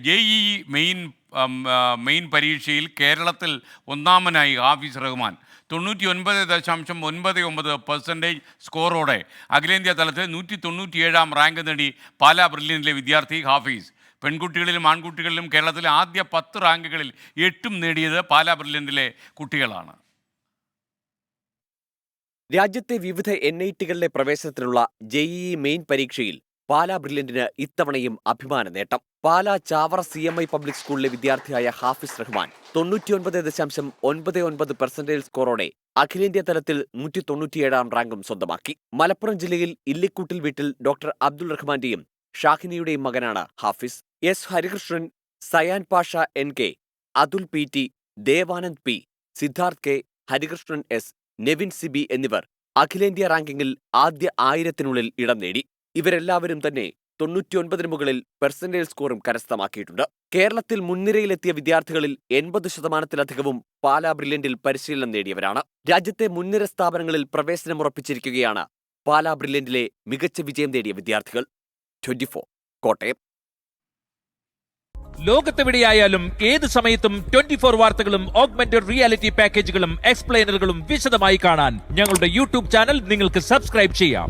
JEE main പരീക്ഷയിൽ കേരളത്തിൽ ഒന്നാമനായി ഹാഫിസ് റഹ്മാൻ 99.99% സ്കോറോടെ അഖിലേന്ത്യാ തലത്തിൽ 197 റാങ്ക് നേടി പാലാ ബ്രില്യൻറ്റിലെ വിദ്യാർത്ഥി ഹാഫിസ്. പെൺകുട്ടികളിലും ആൺകുട്ടികളിലും കേരളത്തിലെ ആദ്യ 10 റാങ്കുകളിൽ 8 നേടിയത് പാലാ ബ്രില്യൻറ്റിലെ കുട്ടികളാണ്. രാജ്യത്തെ വിവിധ NIT-കളിലെ പ്രവേശനത്തിനുള്ള JEE മെയിൻ പരീക്ഷയിൽ പാലാ ബ്രില്യന്റിന് ഇത്തവണയും അഭിമാന നേട്ടം. പാലാ ചാവറ CMI പബ്ലിക് സ്കൂളിലെ വിദ്യാർത്ഥിയായ ഹാഫിസ് റഹ്മാൻ 99.99% സ്കോറോടെ അഖിലേന്ത്യാ തലത്തിൽ 197 റാങ്കും സ്വന്തമാക്കി. മലപ്പുറം ജില്ലയിൽ ഇല്ലിക്കൂട്ടിൽ വീട്ടിൽ ഡോക്ടർ അബ്ദുൾ റഹ്മാന്റെയും ഷാഹിനിയുടെയും മകനാണ് Hafiz. S Harikrishnan, Sayan Pasha NK, Athul PT, Devanand P, Siddharth K, Harikrishnan S, Nevin CB എന്നിവർ അഖിലേന്ത്യാ റാങ്കിങ്ങിൽ ആദ്യ 1000-നുള്ളിൽ ഇടം നേടി. ഇവരെല്ലാവരും തന്നെ 99-ന് മുകളിൽ പെർസെന്റേജ് സ്കോറും കരസ്ഥമാക്കിയിട്ടുണ്ട്. കേരളത്തിൽ മുൻനിരയിലെത്തിയ വിദ്യാർത്ഥികളിൽ 80%-ലധികവും പാലാ ബ്രില്യന്റിൽ പരിശീലനം നേടിയവരാണ്. രാജ്യത്തെ മുൻനിര സ്ഥാപനങ്ങളിൽ പ്രവേശനമുറപ്പിച്ചിരിക്കുകയാണ് പാലാ ബ്രില്യന്റിലെ മികച്ച വിജയം നേടിയ വിദ്യാർത്ഥികൾ. 24 കോട്ടയം. ലോകത്തെവിടെയായാലും ഏത് സമയത്തും 24 വാർത്തകളും ഓഗ്മെന്റഡ് റിയാലിറ്റി പാക്കേജുകളും എക്സ്പ്ലെയിനറുകളും വിശദമായി കാണാൻ ഞങ്ങളുടെ യൂട്യൂബ് ചാനൽ നിങ്ങൾക്ക് സബ്സ്ക്രൈബ് ചെയ്യാം.